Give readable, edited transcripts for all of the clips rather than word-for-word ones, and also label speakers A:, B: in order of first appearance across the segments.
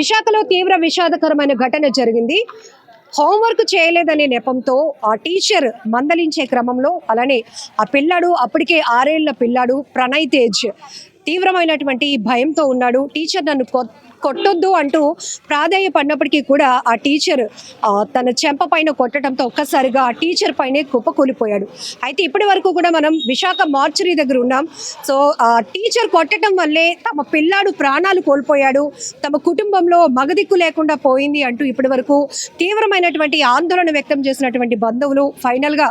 A: విశాఖలో తీవ్ర విషాదకరమైన ఘటన జరిగింది. హోంవర్క్ చేయలేదనే నెపంతో ఆ టీచర్ మందలించే క్రమంలో అలానే ఆ పిల్లాడు అప్పటికే 6 ఏళ్ల పిల్లాడు ప్రణయ్ తేజ్ తీవ్రమైనటువంటి భయంతో ఉన్నాడు. టీచర్ నన్ను కొట్టొద్దు అంటూ ప్రాధేయపడినప్పటికీ కూడా ఆ టీచర్ తన చెంప పైన కొట్టడంతో ఒక్కసారిగా ఆ టీచర్ పైనే కుప్పకూలిపోయాడు. అయితే ఇప్పటి వరకు కూడా మనం విశాఖ మార్చరీ దగ్గర ఉన్నాం. సో ఆ టీచర్ కొట్టడం వల్లే తమ పిల్లాడు ప్రాణాలు కోల్పోయాడు, తమ కుటుంబంలో మగదిక్కు లేకుండా పోయింది అంటూ ఇప్పటి వరకు తీవ్రమైనటువంటి ఆందోళన వ్యక్తం చేసినటువంటి బంధువులు ఫైనల్గా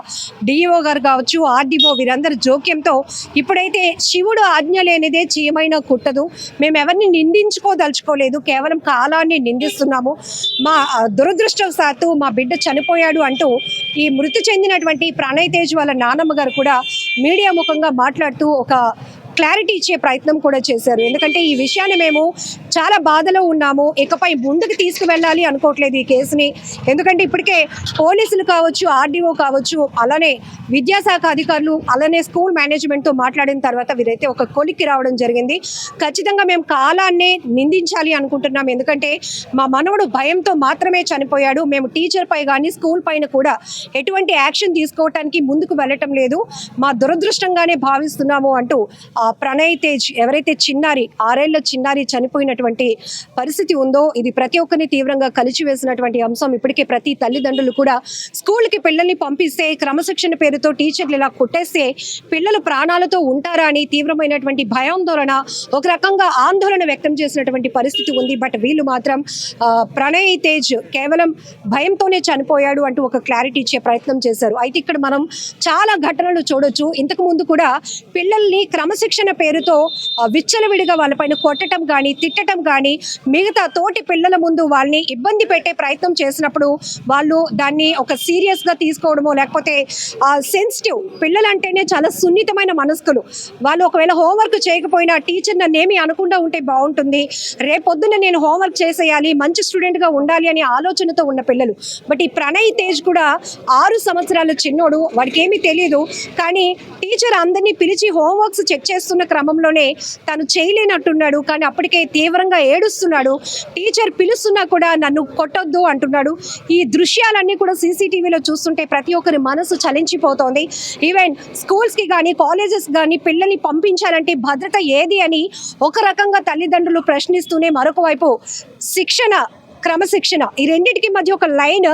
A: డిఈఓ గారు కావచ్చు, ఆర్డీఓ వీరందరి జోక్యంతో ఇప్పుడైతే శివుడు ఆజ్ఞ లేనిదే చీమైనా కుట్టదు, మేము ఎవరిని నిందించుకోదలుచుకోలేదు, కేవలం కాలాన్ని నిందిస్తున్నాము, మా దురదృష్టవశాత్తు మా బిడ్డ చనిపోయాడు అంటూ ఈ మృతి చెందినటువంటి ప్రణయ్ తేజ్ వాళ్ళ నాన్నమ్మ గారు కూడా మీడియా ముఖంగా మాట్లాడుతూ ఒక క్లారిటీ ఇచ్చే ప్రయత్నం కూడా చేశారు. ఎందుకంటే ఈ విషయాన్ని మేము చాలా బాధలో ఉన్నాము, ఇకపై ముందుకు తీసుకువెళ్ళాలి అనుకోవట్లేదు ఈ కేసుని. ఎందుకంటే ఇప్పటికే పోలీసులు కావచ్చు, ఆర్డీఓ కావచ్చు, అలానే విద్యాశాఖ అధికారులు, అలానే స్కూల్ మేనేజ్మెంట్తో మాట్లాడిన తర్వాత వీరైతే ఒక కొలిక్కి రావడం జరిగింది. ఖచ్చితంగా మేము కాలాన్నే నిందించాలి అనుకుంటున్నాం. ఎందుకంటే మా మనవడు భయంతో మాత్రమే చనిపోయాడు, మేము టీచర్ పై కానీ స్కూల్ పైన కూడా ఎటువంటి యాక్షన్ తీసుకోవటానికి ముందుకు వెళ్ళటం లేదు, మా దురదృష్టంగానే భావిస్తున్నాము అంటూ ప్రణయ్ తేజ్ ఎవరైతే చిన్నారి 6 ఏళ్ల చిన్నారి చనిపోయినటువంటి పరిస్థితి ఉందో ఇది ప్రతి ఒక్కరిని తీవ్రంగా కలిచివేసినటువంటి అంశం. ఇప్పటికే ప్రతి తల్లిదండ్రులు కూడా స్కూల్కి పిల్లల్ని పంపిస్తే క్రమశిక్షణ పేరుతో టీచర్లు ఇలా కొట్టేస్తే పిల్లలు ప్రాణాలతో ఉంటారా అని తీవ్రమైనటువంటి భయాందోళన, ఒక రకంగా ఆందోళన వ్యక్తం చేసినటువంటి పరిస్థితి ఉంది. బట్ వీళ్ళు మాత్రం ప్రణయ్ తేజ్ కేవలం భయంతోనే చనిపోయాడు అంటూ ఒక క్లారిటీ ఇచ్చే ప్రయత్నం చేశారు. అయితే ఇక్కడ మనం చాలా ఘటనలు చూడొచ్చు. ఇంతకు ముందు కూడా పిల్లల్ని క్రమశిక్షణ పేరుతో విచ్చలవిడిగా వాళ్ళపైన కొట్టడం కానీ తిట్టడం కానీ మిగతా తోటి పిల్లల ముందు వాళ్ళని ఇబ్బంది పెట్టే ప్రయత్నం చేసినప్పుడు వాళ్ళు దాన్ని ఒక సీరియస్గా తీసుకోవడమో లేకపోతే సెన్సిటివ్, పిల్లలంటేనే చాలా సున్నితమైన మనస్కులు, వాళ్ళు ఒకవేళ హోంవర్క్ చేయకపోయినా టీచర్ నన్నేమి అనకుండా ఉంటే బాగుంటుంది, రేపొద్దున నేను హోంవర్క్ చేసేయాలి, మంచి స్టూడెంట్గా ఉండాలి అనే ఆలోచనతో ఉన్న పిల్లలు. బట్ ఈ ప్రణయ్ తేజ్ కూడా 6 సంవత్సరాల చిన్నోడు, వాడికి ఏమీ తెలియదు. కానీ టీచర్ అందరినీ పిలిచి హోంవర్క్స్ చెక్ చేస్తున్న క్రమంలోనే తను చేయలేనట్టున్నాడు. కానీ అప్పటికే తీవ్రంగా ఏడుస్తున్నాడు. టీచర్ పిలుస్తున్నా కూడా నన్ను కొట్టొద్దు అంటున్నాడు. ఈ దృశ్యాలన్నీ కూడా సీసీటీవీలో చూస్తుంటే ప్రతి ఒక్కరి మనసు చలించిపోతోంది. ఈవెన్ స్కూల్స్కి కానీ కాలేజెస్ కానీ పిల్లల్ని పంపించాలంటే భద్రత ఏది అని ఒక రకంగా తల్లిదండ్రులు ప్రశ్నిస్తూనే మరొక వైపు శిక్షణ, క్రమశిక్షణ, ఈ రెండింటికి మధ్య ఒక లైన్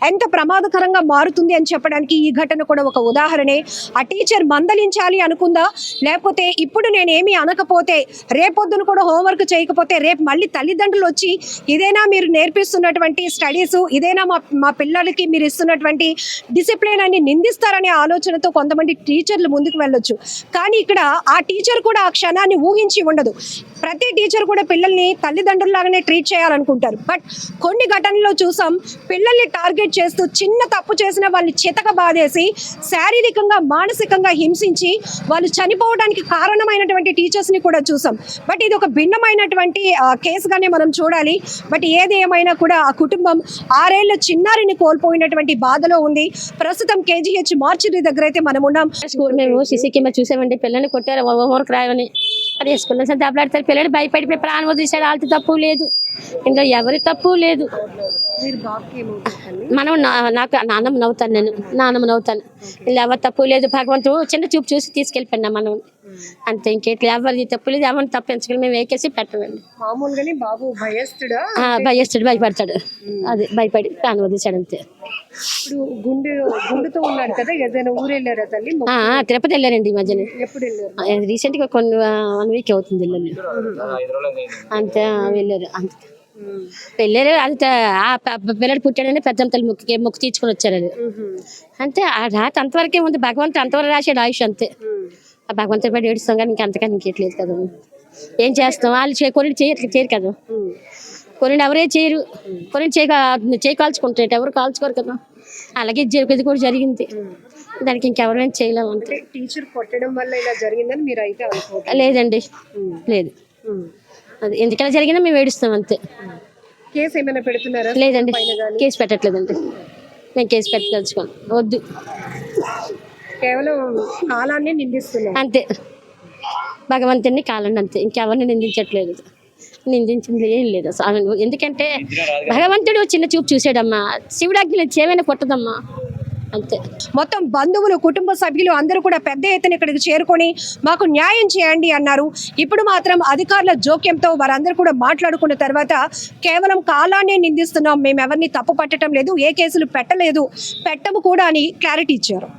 A: ఎంత ప్రమాదకరంగా మారుతుంది అని చెప్పడానికి ఈ ఘటన కూడా ఒక ఉదాహరణే. ఆ టీచర్ మందలించాలి అనుకుందా, లేకపోతే ఇప్పుడు నేనేమి అనకపోతే రేపొద్దున కూడా హోంవర్క్ చేయకపోతే రేపు మళ్ళీ తల్లిదండ్రులు వచ్చి ఇదేనా మీరు నేర్పిస్తున్నటువంటి స్టడీస్, ఇదేనా మా పిల్లలకి మీరు ఇస్తున్నటువంటి డిసిప్లిన్ అని నిందిస్తారనే ఆలోచనతో కొంతమంది టీచర్లు ముందుకు వెళ్ళొచ్చు. కానీ ఇక్కడ ఆ టీచర్ కూడా ఆ క్షణాన్ని ఊహించి ఉండదు. ప్రతి టీచర్ కూడా పిల్లల్ని తల్లిదండ్రుల్లాగానే ట్రీట్ చేయాలనుకుంటారు. బట్ కొన్ని ఘటనల్లో చూసాం, పిల్లల్ని టార్గెట్ చేస్తూ చిన్న తప్పు చేసిన వాళ్ళని చితక బాధేసి శారీరకంగా మానసికంగా హింసించి వాళ్ళు చనిపోవడానికి కారణమైనటువంటి టీచర్స్ని కూడా చూసాం. బట్ ఇది ఒక భిన్నమైనటువంటి కేసుగానే మనం చూడాలి. బట్ ఏది ఏమైనా కూడా ఆ కుటుంబం 6 ఏళ్ల చిన్నారిని కోల్పోయినటువంటి బాధలో ఉంది. ప్రస్తుతం కేజీహెచ్ మార్చరీ దగ్గర అయితే మనం ఉన్నాం.
B: స్కూల్ మేము సీసీ కెమెరా చూసామండి, పిల్లల్ని కొట్టారు, హోంవర్క్ రాయని అది వేసుకున్నాం సార్, దెబ్బలాడతారు పిల్లలు, భయపడిపోయి ప్రాణం వదిలేసాడు. వాళ్ళతో తప్పు లేదు, ఇందులో ఎవరి తప్పు లేదు. మనం నాకు నాన్నమ్మ నవ్వుతాను, నేను నాన్నమ్మ నవ్వుతాను, ఇలా ఎవరు తప్పు లేదు, భగవంతుడు చిన్న చూపు చూసి తీసుకెళ్ళిపోయినా మనం అంతే, ఇంకేట్లా ఎవరి తప్పు లేదు, ఎవరిని తప్పించుకుని మేము వేకేసి పెట్టమండి.
A: మామూలుగానే బాబు
B: భయస్తుడు, భయపడతాడు, అది భయపడి ప్రాణం వదిలేసాడు అంతే.
A: ఇప్పుడు గుండెతో ఉన్నాడు కదా, ఏదైనా ఊరు వెళ్ళారా తల్లి?
B: తిరుపతి వెళ్ళారండి ఈ మధ్యన,
A: ఎప్పుడు వెళ్ళారు?
B: రీసెంట్ గా 1 వీక్ అవుతుంది వెళ్ళారు అంతే, వెళ్ళారు అంతే వెళ్ళారు అంతే. ఆ పిల్లడు పుట్టాడని పెద్ద తల్లి మొక్కు తీర్చుకొని వచ్చారు, అది అంతే. ఆ రాత అంతవరకే ఉంది, భగవంతుడు అంతవరకు రాశాడు ఆయుష్ అంతే. ఆ భగవంతుడి పడి ఏడుస్తాం కానీ ఇంకంతకని ఇంకేట్లేదు కదా, ఏం చేస్తాం. వాళ్ళు కొన్ని చేయరు కదా, కొన్ని ఎవరే చేయరు, కొన్ని చేయి కాల్చుకుంటారు, ఎవరు కాల్చుకోరు కదా. అలాగే ఇది కూడా జరిగింది, దానికి ఇంకెవరైనా చేయలేము అంతే.
A: టీచర్ కొట్టడం వల్ల ఇలా జరిగిందని మీరు అయితే
B: లేదండి, లేదు, అది ఎందుకలా జరిగిందో మేము ఏడుస్తాం అంతే.
A: కేసు ఏమైనా పెడుతున్నారా?
B: లేదండి, కేసు పెట్టట్లేదండి, మేము కేసు పెట్టదలుచుకోండి, వద్దు,
A: కేవలం కాలాన్ని నిందిస్తున్నాం
B: అంతే, భగవంతుని కాలండి అంతే, ఇంకెవరిని నిందించట్లేదు. నిందించింది ఏం లేదు అసలు ఆమె. ఎందుకంటే భగవంతుడు చిన్న చూపు చూసాడమ్మా, శివుడు ఆజ్ఞ చేయమైనా కొట్టదమ్మా, అంతే.
A: మొత్తం బంధువులు కుటుంబ సభ్యులు అందరూ కూడా పెద్ద ఎత్తున ఇక్కడికి చేరుకొని మాకు న్యాయం చేయండి అన్నారు. ఇప్పుడు మాత్రం అధికారుల జోక్యంతో వారందరూ కూడా మాట్లాడుకున్న తర్వాత కేవలం కాలాన్నే నిందిస్తున్నాం, మేము ఎవరిని తప్పు పట్టడం లేదు, ఏ కేసులు పెట్టలేదు, పెట్టము కూడా అని క్లారిటీ ఇచ్చారు.